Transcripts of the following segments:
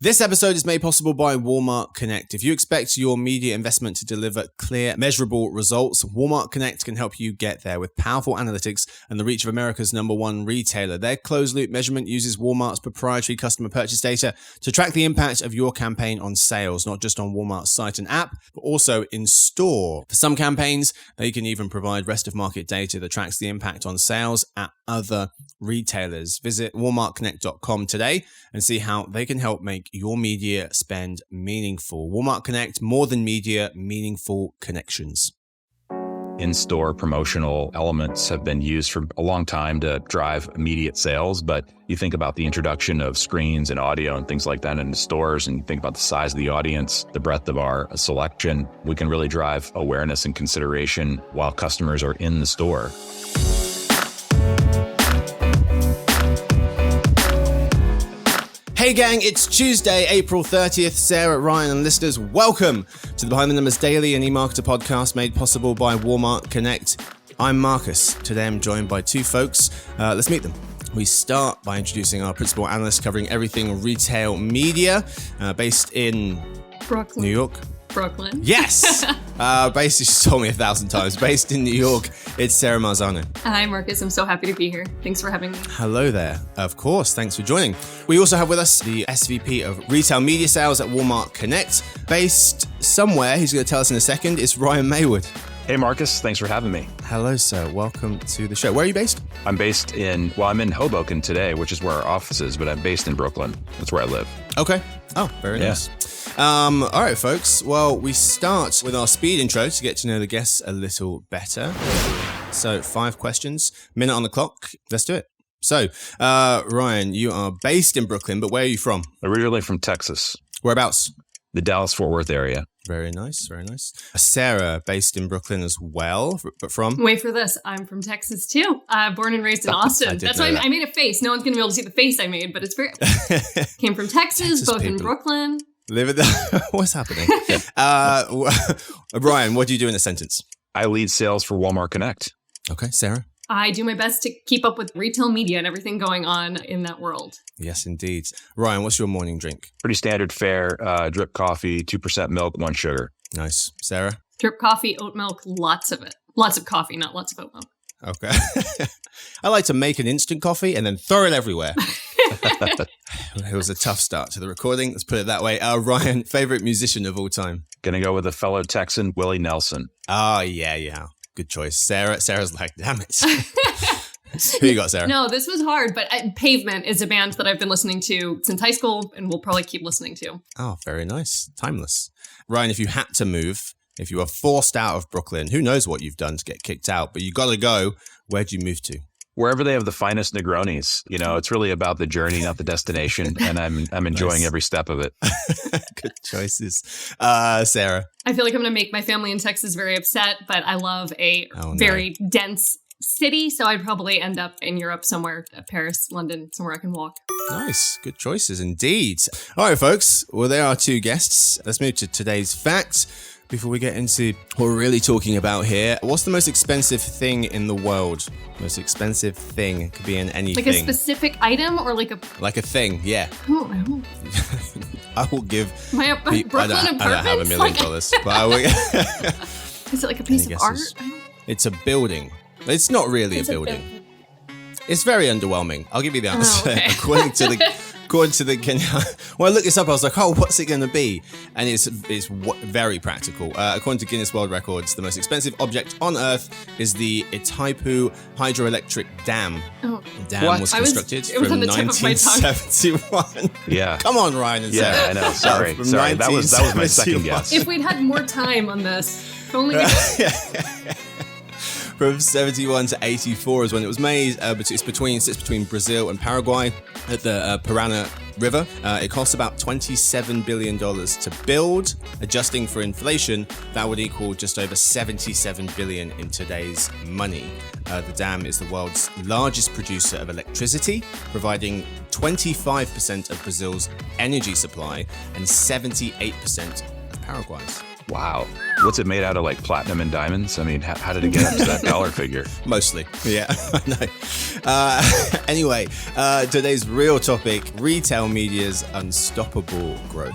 This episode is made possible by Walmart Connect. If you expect your media investment to deliver clear, measurable results, Walmart Connect can help you get there with powerful analytics and the reach of America's #1 retailer. Their closed-loop measurement uses Walmart's proprietary customer purchase data to track the impact of your campaign on sales, not just on Walmart's site and app, but also in store. For some campaigns, they can even provide rest-of-market data that tracks the impact on sales at other retailers. Visit walmartconnect.com today and see how they can help make your media spend meaningful. Walmart Connect, more than media, meaningful connections. In-store promotional elements have been used for a long time to drive immediate sales, but you think about the introduction of screens and audio and things like that in the stores, and you think about the size of the audience, the breadth of our selection, we can really drive awareness and consideration while customers are in the store. Hey gang, it's Tuesday, April 30th. Sarah, Ryan, and listeners, welcome to the Behind the Numbers Daily and EMARKETER podcast made possible by Walmart Connect. I'm Marcus. Today I'm joined by two folks. Let's meet them. We start by introducing our principal analyst covering everything retail media, based in Brooklyn. New York. Brooklyn. Yes! Based, she's told me 1,000 times. Based in New York, it's Sarah Marzano. Hi, Marcus. I'm so happy to be here. Thanks for having me. Hello there. Of course. Thanks for joining. We also have with us the SVP of Retail Media Sales at Walmart Connect. Based somewhere, he's going to tell us in a second, it's Ryan Mayward. Hey, Marcus. Thanks for having me. Hello, sir. Welcome to the show. Where are you based? I'm based I'm in Hoboken today, which is where our office is, but I'm based in Brooklyn. That's where I live. Okay. Oh, very nice. All right, folks. Well, we start with our speed intro to get to know the guests a little better. So 5 questions, minute on the clock. Let's do it. So, Ryan, you are based in Brooklyn, but where are you from? Originally from Texas. Whereabouts? The Dallas-Fort Worth area. Very nice, very nice. Sarah, based in Brooklyn as well, but from? Wait for this. I'm from Texas too. Born and raised in Austin. That's why I made a face. No one's going to be able to see the face I made, but it's very... Came from Texas both people. In Brooklyn. Live it. What's happening? Brian, what do you do in a sentence? I lead sales for Walmart Connect. Okay, Sarah? I do my best to keep up with retail media and everything going on in that world. Yes, indeed. Ryan, what's your morning drink? Pretty standard fare, drip coffee, 2% milk, 1 sugar. Nice. Sarah? Drip coffee, oat milk, lots of it. Lots of coffee, not lots of oat milk. Okay. I like to make an instant coffee and then throw it everywhere. It was a tough start to the recording. Let's put it that way. Ryan, favorite musician of all time? Gonna go with a fellow Texan, Willie Nelson. Oh, yeah. Good choice. Sarah's like, damn it. Who you got, Sarah? No, this was hard, but Pavement is a band that I've been listening to since high school and will probably keep listening to. Oh, very nice. Timeless. Ryan, if you had to move, if you were forced out of Brooklyn, who knows what you've done to get kicked out, but you got to go, where'd you move to? Wherever they have the finest Negronis. You know, it's really about the journey, not the destination, and I'm enjoying every step of it. Good choices. Sarah? I feel like I'm going to make my family in Texas very upset, but I love a very dense city, so I'd probably end up in Europe somewhere, Paris, London, somewhere I can walk. Nice. Good choices indeed. All right, folks. Well, there are 2 guests. Let's move to today's facts. Before we get into what we're really talking about here, what's the most expensive thing in the world? Most expensive thing. It could be in anything. Like a specific item or like a... Like a thing, yeah. Oh. I will give... My Brooklyn apartments? I don't have $1 million, but I will... Is it like a piece of art? It's a building. It's not really a building. It's very underwhelming. I'll give you the answer. Okay. According to the when I looked this up, I was like, oh, what's it going to be? And it's very practical. According to Guinness World Records, the most expensive object on Earth is the Itaipu Hydroelectric Dam. Oh. The dam was constructed from 1971. Yeah. Come on, Ryan and Sarah. Yeah, I know. Sorry. That was my second guess. If we'd had more time on this, only. From 71 to 84 is when it was made. Sits between Brazil and Paraguay at the Parana River. It costs about $27 billion to build. Adjusting for inflation, that would equal just over $77 billion in today's money. The dam is the world's largest producer of electricity, providing 25% of Brazil's energy supply and 78% of Paraguay's. Wow. What's it made out of, like platinum and diamonds? I mean, how did it get up to that dollar figure? Mostly. Yeah, I know. Anyway, today's real topic, retail media's unstoppable growth.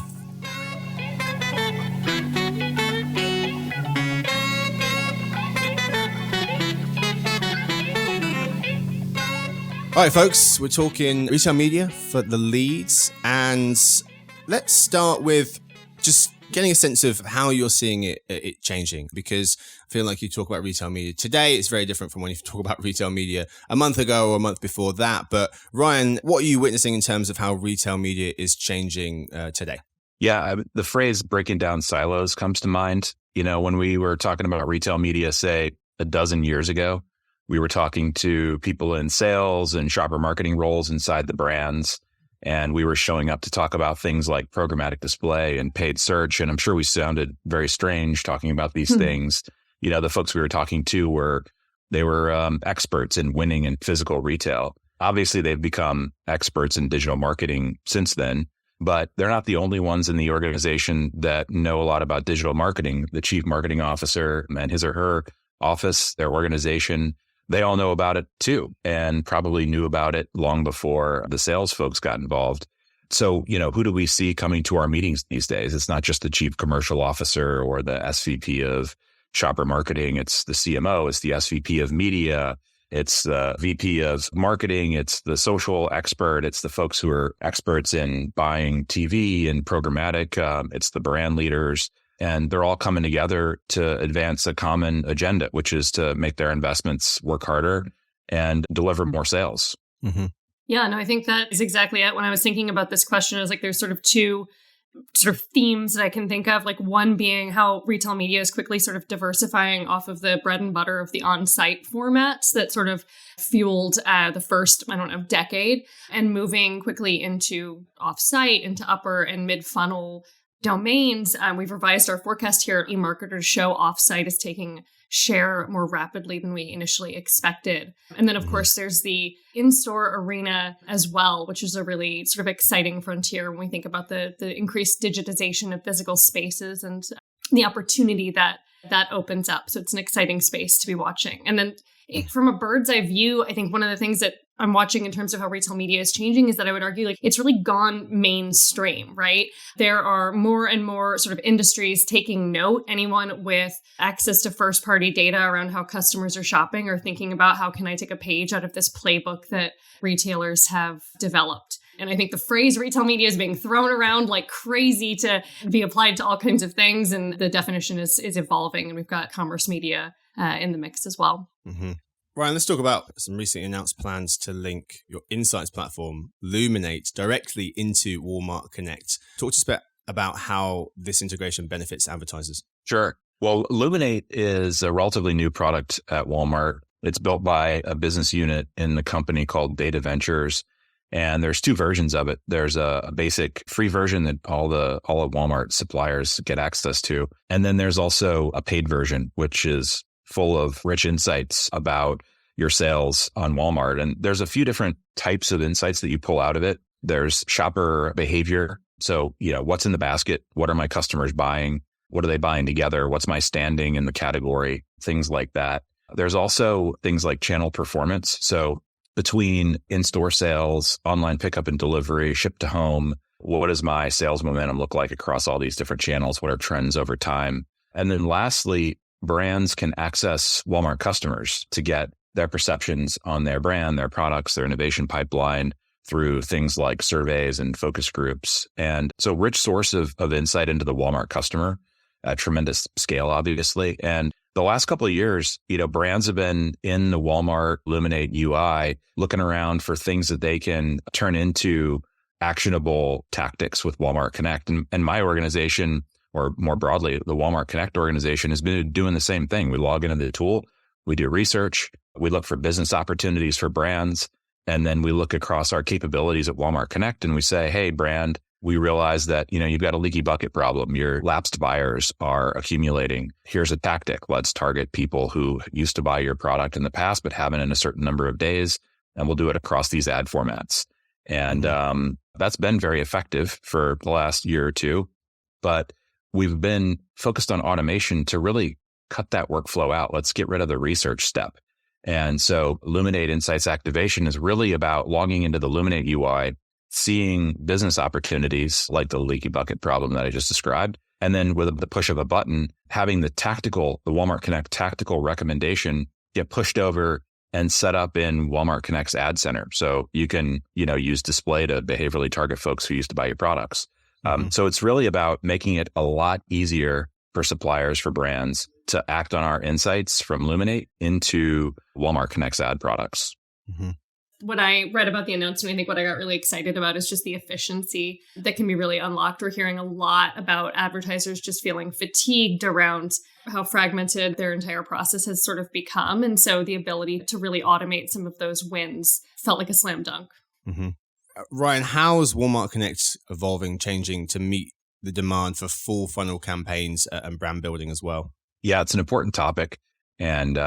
All right, folks, we're talking retail media for the leads. And let's start with just getting a sense of how you're seeing it changing, because I feel like you talk about retail media today, it's very different from when you talk about retail media a month ago or a month before that. But Ryan, what are you witnessing in terms of how retail media is changing today? Yeah, the phrase breaking down silos comes to mind. You know, when we were talking about retail media, say a dozen years ago, we were talking to people in sales and shopper marketing roles inside the brands. And we were showing up to talk about things like programmatic display and paid search. And I'm sure we sounded very strange talking about these things. You know, the folks we were talking to were experts in winning in physical retail. Obviously, they've become experts in digital marketing since then, but they're not the only ones in the organization that know a lot about digital marketing. The chief marketing officer and his or her office, their organization, they all know about it too, and probably knew about it long before the sales folks got involved. So, you know, who do we see coming to our meetings these days? It's not just the chief commercial officer or the SVP of shopper marketing. It's the CMO. It's the SVP of media. It's the VP of marketing. It's the social expert. It's the folks who are experts in buying TV and programmatic. It's the brand leaders. And they're all coming together to advance a common agenda, which is to make their investments work harder and deliver more sales. Mm-hmm. Yeah, no, I think that is exactly it. When I was thinking about this question, I was like, there's sort of two sort of themes that I can think of. Like one being how retail media is quickly sort of diversifying off of the bread and butter of the on-site formats that sort of fueled the first, decade, and moving quickly into off-site, into upper and mid-funnel domains. We've revised our forecast here at eMarketer to show offsite is taking share more rapidly than we initially expected. And then, of course, there's the in-store arena as well, which is a really sort of exciting frontier when we think about the increased digitization of physical spaces and the opportunity that opens up. So it's an exciting space to be watching. And then from a bird's eye view, I think one of the things that I'm watching in terms of how retail media is changing is that I would argue like it's really gone mainstream, right? There are more and more sort of industries taking note. Anyone with access to first party data around how customers are shopping or thinking about how can I take a page out of this playbook that retailers have developed. And I think the phrase retail media is being thrown around like crazy to be applied to all kinds of things. And the definition is evolving. And we've got commerce media in the mix as well. Mm-hmm. Ryan, let's talk about some recently announced plans to link your insights platform, Luminate, directly into Walmart Connect. Talk to us a bit about how this integration benefits advertisers. Sure. Well, Luminate is a relatively new product at Walmart. It's built by a business unit in the company called Data Ventures. And there's two versions of it. There's a basic free version that all of Walmart suppliers get access to. And then there's also a paid version, which is full of rich insights about your sales on Walmart. And there's a few different types of insights that you pull out of it. There's shopper behavior. So, you know, what's in the basket? What are my customers buying? What are they buying together? What's my standing in the category? Things like that. There's also things like channel performance. So between in-store sales, online pickup and delivery, ship to home, what does my sales momentum look like across all these different channels? What are trends over time? And then lastly, brands can access Walmart customers to get their perceptions on their brand, their products, their innovation pipeline through things like surveys and focus groups. And so rich source of insight into the Walmart customer at tremendous scale, obviously. And the last couple of years, you know, brands have been in the Walmart Luminate UI looking around for things that they can turn into actionable tactics with Walmart Connect. And my organization, or more broadly, the Walmart Connect organization, has been doing the same thing. We log into the tool, we do research, we look for business opportunities for brands, and then we look across our capabilities at Walmart Connect and we say, hey, brand, we realize that, you know, you've got a leaky bucket problem. Your lapsed buyers are accumulating. Here's a tactic. Let's target people who used to buy your product in the past, but haven't in a certain number of days. And we'll do it across these ad formats. And that's been very effective for the last year or two. But we've been focused on automation to really cut that workflow out. Let's get rid of the research step. And so Luminate Insights Activation is really about logging into the Luminate UI, seeing business opportunities like the leaky bucket problem that I just described. And then with the push of a button, having the Walmart Connect tactical recommendation get pushed over and set up in Walmart Connect's ad center. So you can, use display to behaviorally target folks who used to buy your products. So it's really about making it a lot easier for suppliers, for brands to act on our insights from Luminate into Walmart Connect's ad products. Mm-hmm. When I read about the announcement, I think what I got really excited about is just the efficiency that can be really unlocked. We're hearing a lot about advertisers just feeling fatigued around how fragmented their entire process has sort of become. And so the ability to really automate some of those wins felt like a slam dunk. Mm-hmm. Ryan, how is Walmart Connect evolving, changing to meet the demand for full funnel campaigns and brand building as well? Yeah, it's an important topic and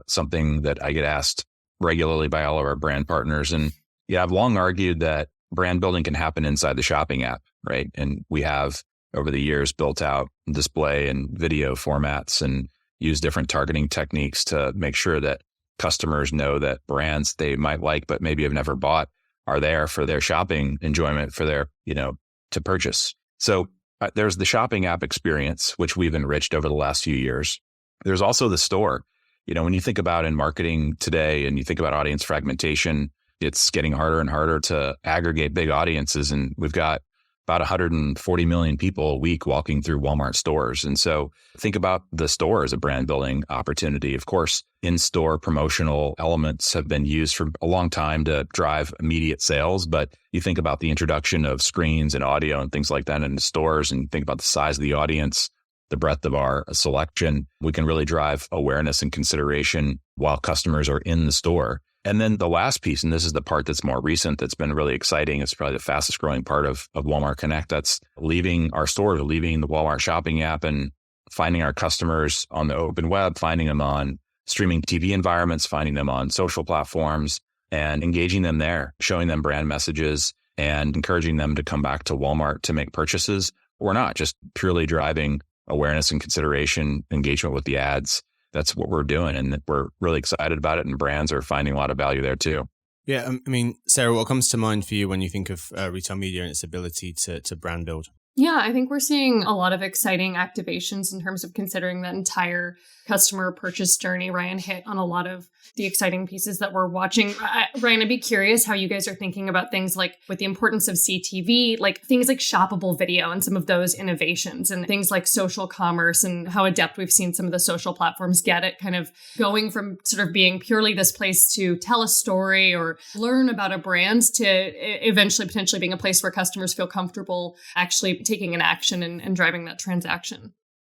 something that I get asked regularly by all of our brand partners. And yeah, I've long argued that brand building can happen inside the shopping app, right? And we have over the years built out display and video formats and use different targeting techniques to make sure that customers know that brands they might like, but maybe have never bought are there for their shopping enjoyment, for their, to purchase. So there's the shopping app experience, which we've enriched over the last few years. There's also the store. When you think about in marketing today and you think about audience fragmentation, it's getting harder and harder to aggregate big audiences. And we've got about 140 million people a week walking through Walmart stores. And so think about the store as a brand building opportunity. Of course, in-store promotional elements have been used for a long time to drive immediate sales. But you think about the introduction of screens and audio and things like that in the stores, and think about the size of the audience, the breadth of our selection, we can really drive awareness and consideration while customers are in the store. And then the last piece, and this is the part that's more recent, that's been really exciting. It's probably the fastest growing part of Walmart Connect. That's leaving our stores, leaving the Walmart shopping app and finding our customers on the open web, finding them on streaming TV environments, finding them on social platforms and engaging them there, showing them brand messages and encouraging them to come back to Walmart to make purchases, or not, just purely driving awareness and consideration, engagement with the ads. That's what we're doing. And we're really excited about it. And brands are finding a lot of value there too. Yeah. I mean, Sarah, what comes to mind for you when you think of retail media and its ability to brand build? Yeah, I think we're seeing a lot of exciting activations in terms of considering that entire customer purchase journey. Ryan hit on a lot of the exciting pieces that we're watching. Ryan, I'd be curious how you guys are thinking about things like with the importance of CTV, like things like shoppable video and some of those innovations and things like social commerce and how adept we've seen some of the social platforms get at kind of going from sort of being purely this place to tell a story or learn about a brand to eventually potentially being a place where customers feel comfortable actually taking an action and driving that transaction.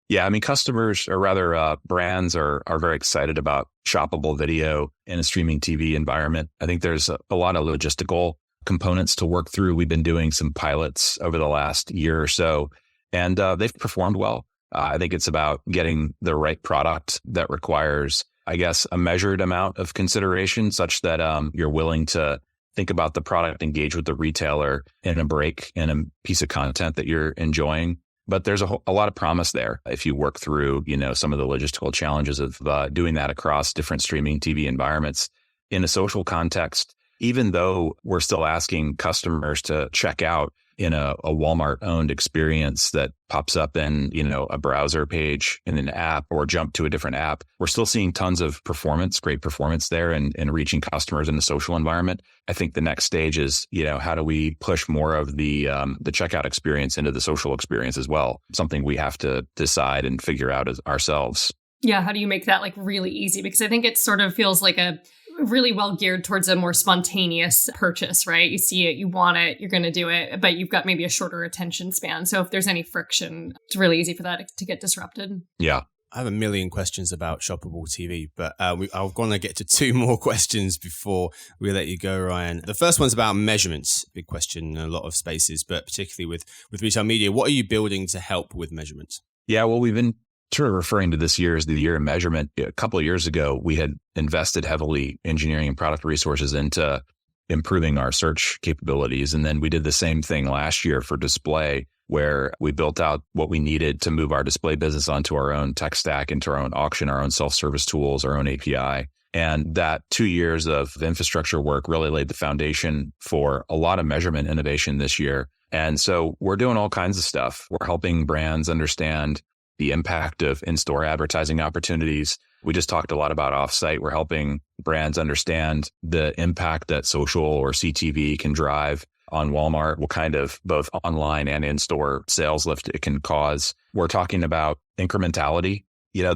Yeah, I mean, customers, or rather brands are very excited about shoppable video in a streaming TV environment. I think there's a lot of logistical components to work through. We've been doing some pilots over the last year or so, and they've performed well. I think it's about getting the right product that requires, I guess, a measured amount of consideration such that you're willing to think about the product, engage with the retailer in a break in a piece of content that you're enjoying. But there's a lot of promise there if you work through, some of the logistical challenges of doing that across different streaming TV environments. In a social context, even though we're still asking customers to check out in a Walmart-owned experience that pops up in, a browser page in an app or jump to a different app, we're still seeing tons of great performance there and reaching customers in the social environment. I think the next stage is, how do we push more of the checkout experience into the social experience as well? Something we have to decide and figure out as ourselves. Yeah. How do you make that like really easy? Because I think it sort of feels like a really well geared towards a more spontaneous purchase, right? You see it, you want it, you're going to do it, but you've got maybe a shorter attention span. So if there's any friction, it's really easy for that to get disrupted. Yeah. I have a million questions about shoppable TV, but I'm going to get to two more questions before we let you go, Ryan. The first one's about measurements. Big question in a lot of spaces, but particularly with retail media. What are you building to help with measurement? Yeah, well, we've been sort of referring to this year as the year of measurement. A couple of years ago, we had invested heavily engineering and product resources into improving our search capabilities. And then we did the same thing last year for display. where we built out what we needed to move our display business onto our own tech stack, into our own auction, our own self-service tools, our own API. And that 2 years of infrastructure work really laid the foundation for a lot of measurement innovation this year. And so we're doing all kinds of stuff. We're helping brands understand the impact of in-store advertising opportunities. We just talked a lot about offsite. We're helping brands understand the impact that social or CTV can drive on Walmart, what kind of both online and in-store sales lift it can cause. We're talking about incrementality.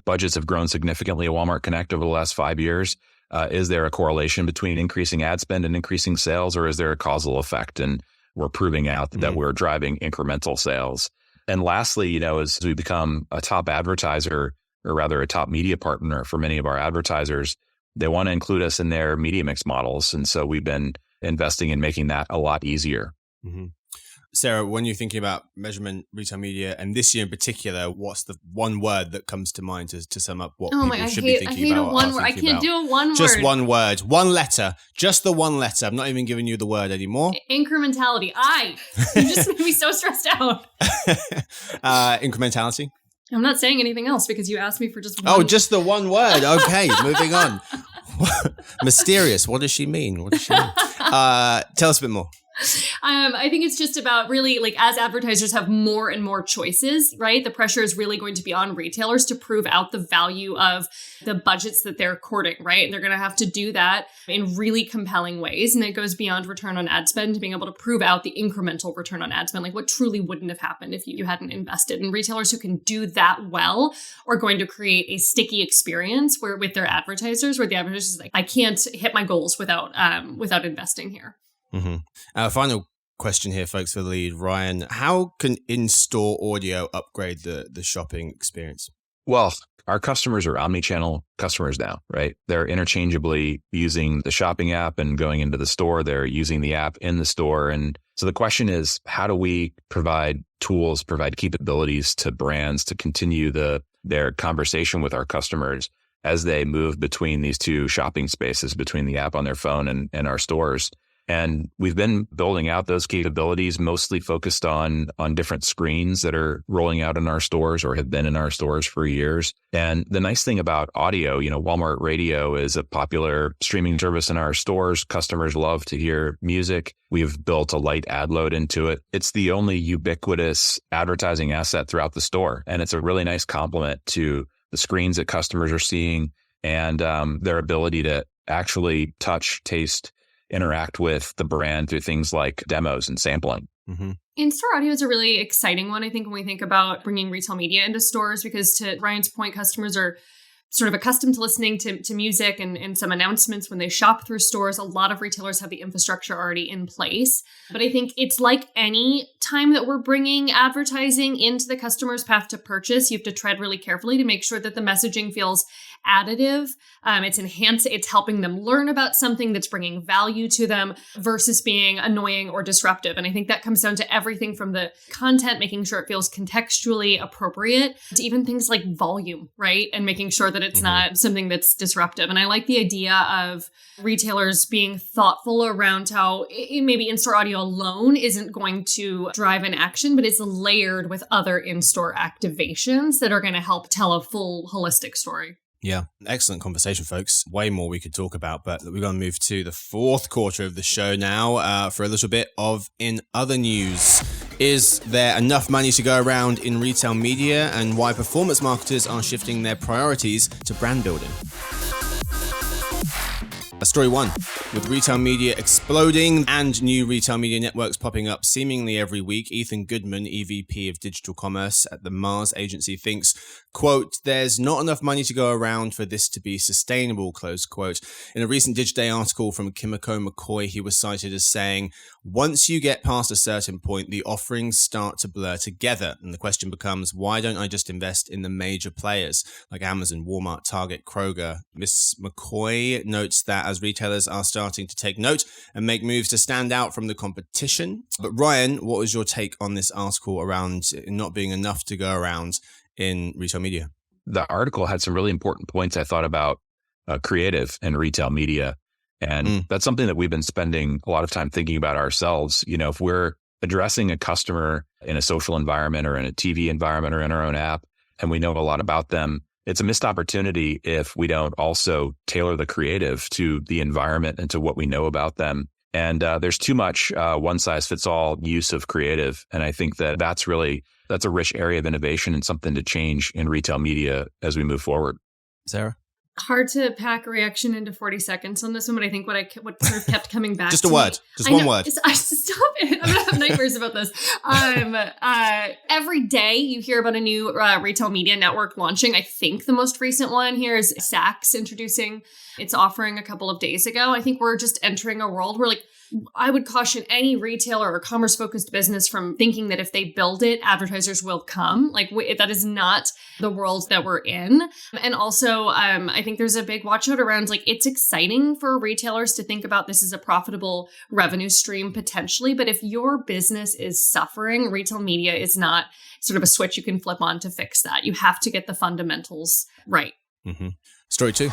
Budgets have grown significantly at Walmart Connect over the last 5 years. Is there a correlation between increasing ad spend and increasing sales, or is there a causal effect? And we're proving out that we're driving incremental sales. And lastly, as we become a top advertiser, or rather a top media partner for many of our advertisers, they want to include us in their media mix models. And so we've been investing in making that a lot easier. Mm-hmm. Sarah, when you're thinking about measurement, retail media, and this year in particular, what's the one word that comes to mind to sum up what people should be thinking about? I can't do a one word. Just one word. One letter. Just the one letter. I'm not even giving you the word anymore. Incrementality. You just made me so stressed out. Incrementality. I'm not saying anything else because you asked me for just one. Oh, just the one word. Okay, moving on. Mysterious. What does she mean? Tell us a bit more. I think it's just about really, like, as advertisers have more and more choices, right? The pressure is really going to be on retailers to prove out the value of the budgets that they're courting, right? And they're going to have to do that in really compelling ways. And it goes beyond return on ad spend to being able to prove out the incremental return on ad spend, like what truly wouldn't have happened if you hadn't invested. And retailers who can do that well are going to create a sticky experience where with their advertisers, where the advertisers is like, I can't hit my goals without investing here. Mm-hmm. Final question here, folks, for the lead. Ryan, how can in-store audio upgrade the shopping experience? Well, our customers are omnichannel customers now, right? They're interchangeably using the shopping app and going into the store. They're using the app in the store. And so the question is, how do we provide tools, provide capabilities to brands to continue their conversation with our customers as they move between these two shopping spaces, between the app on their phone and our stores? And we've been building out those capabilities, mostly focused on different screens that are rolling out in our stores or have been in our stores for years. And the nice thing about audio, Walmart Radio is a popular streaming service in our stores. Customers love to hear music. We've built a light ad load into it. It's the only ubiquitous advertising asset throughout the store. And it's a really nice complement to the screens that customers are seeing and their ability to actually touch, taste, interact with the brand through things like demos and sampling. Mm-hmm. In-store audio is a really exciting one, I think, when we think about bringing retail media into stores, because to Ryan's point, customers are sort of accustomed to listening to music and some announcements when they shop through stores. A lot of retailers have the infrastructure already in place. But I think it's like any time that we're bringing advertising into the customer's path to purchase, you have to tread really carefully to make sure that the messaging feels additive. It's helping them learn about something that's bringing value to them versus being annoying or disruptive. And I think that comes down to everything from the content, making sure it feels contextually appropriate, to even things like volume, right? And making sure that it's not something that's disruptive. And I like the idea of retailers being thoughtful around how maybe in-store audio alone isn't going to drive an action, but it's layered with other in-store activations that are going to help tell a full holistic story. Yeah, excellent conversation, folks. Way more we could talk about, but we're going to move to the fourth quarter of the show now for a little bit of In Other News. Is there enough money to go around in retail media, and why performance marketers are shifting their priorities to brand building? Story one, with retail media exploding and new retail media networks popping up seemingly every week, Ethan Goodman, EVP of Digital Commerce at the Mars agency, thinks, quote, there's not enough money to go around for this to be sustainable, close quote. In a recent Digiday article from Kimiko McCoy, he was cited as saying, once you get past a certain point, the offerings start to blur together. And the question becomes, why don't I just invest in the major players like Amazon, Walmart, Target, Kroger? Miss McCoy notes that as retailers are starting to take note and make moves to stand out from the competition. But Ryan, what was your take on this article around not being enough to go around in retail media? The article had some really important points I thought about creative and retail media. And that's something that we've been spending a lot of time thinking about ourselves. If we're addressing a customer in a social environment or in a TV environment or in our own app, and we know a lot about them. It's a missed opportunity if we don't also tailor the creative to the environment and to what we know about them. And there's too much one-size-fits-all use of creative. And I think that's a rich area of innovation and something to change in retail media as we move forward. Sarah? Hard to pack a reaction into 40 seconds on this one, but I think what sort of kept coming back just to a word. Just one word. Stop it. I'm going to have nightmares about this. Every day you hear about a new retail media network launching. I think the most recent one here is Saks introducing its offering a couple of days ago. I think we're just entering a world where I would caution any retailer or commerce-focused business from thinking that if they build it, advertisers will come. That is not the world that we're in. And also, I think there's a big watch out around, it's exciting for retailers to think about this as a profitable revenue stream potentially. But if your business is suffering, retail media is not sort of a switch you can flip on to fix that. You have to get the fundamentals right. Mm-hmm. Story 2.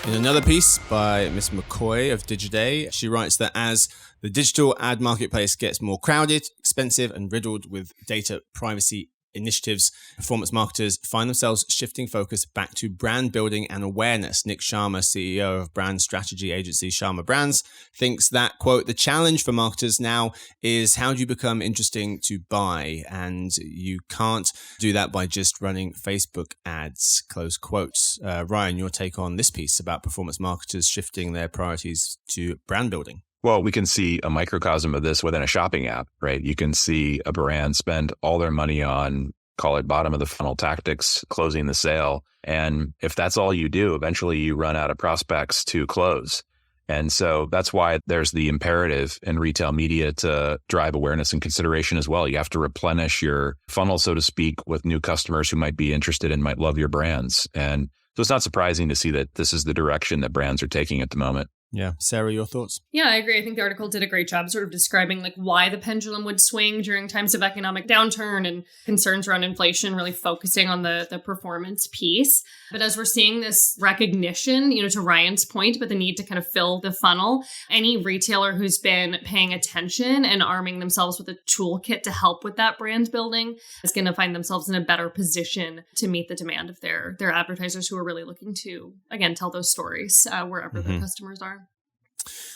In another piece by Miss McCoy of Digiday, she writes that as the digital ad marketplace gets more crowded, expensive, and riddled with data privacy initiatives, performance marketers find themselves shifting focus back to brand building and awareness. Nick Sharma, CEO of brand strategy agency Sharma Brands, thinks that, quote, the challenge for marketers now is how do you become interesting to buy? And you can't do that by just running Facebook ads, close quotes. Ryan, your take on this piece about performance marketers shifting their priorities to brand building? Well, we can see a microcosm of this within a shopping app, right? You can see a brand spend all their money on, call it bottom of the funnel tactics, closing the sale. And if that's all you do, eventually you run out of prospects to close. And so that's why there's the imperative in retail media to drive awareness and consideration as well. You have to replenish your funnel, so to speak, with new customers who might be interested and might love your brands. And so it's not surprising to see that this is the direction that brands are taking at the moment. Yeah. Sarah, your thoughts? Yeah, I agree. I think the article did a great job sort of describing why the pendulum would swing during times of economic downturn and concerns around inflation, really focusing on the performance piece. But as we're seeing this recognition, to Ryan's point, but the need to kind of fill the funnel, any retailer who's been paying attention and arming themselves with a toolkit to help with that brand building is going to find themselves in a better position to meet the demand of their advertisers who are really looking to, again, tell those stories wherever their customers are.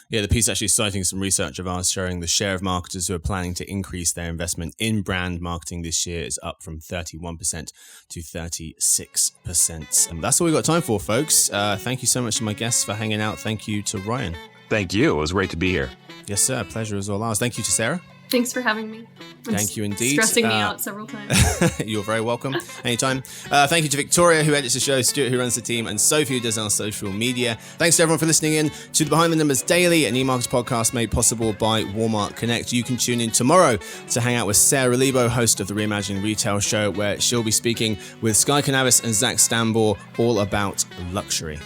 Yeah, the piece actually citing some research of ours showing the share of marketers who are planning to increase their investment in brand marketing this year is up from 31% to 36%. And that's all we've got time for, folks. Thank you so much to my guests for hanging out. Thank you to Ryan. Thank you. It was great to be here. Yes, sir. Pleasure is all ours. Thank you to Sarah. Thanks for having me. Thank you indeed. Stressing me out several times. You're very welcome. Anytime. Thank you to Victoria, who edits the show, Stuart, who runs the team, and Sophie, who does our social media. Thanks to everyone for listening in to the Behind the Numbers Daily, an eMarketer podcast made possible by Walmart Connect. You can tune in tomorrow to hang out with Sarah Lebo, host of the Reimagining Retail show, where she'll be speaking with Sky Canavis and Zach Stambor all about luxury.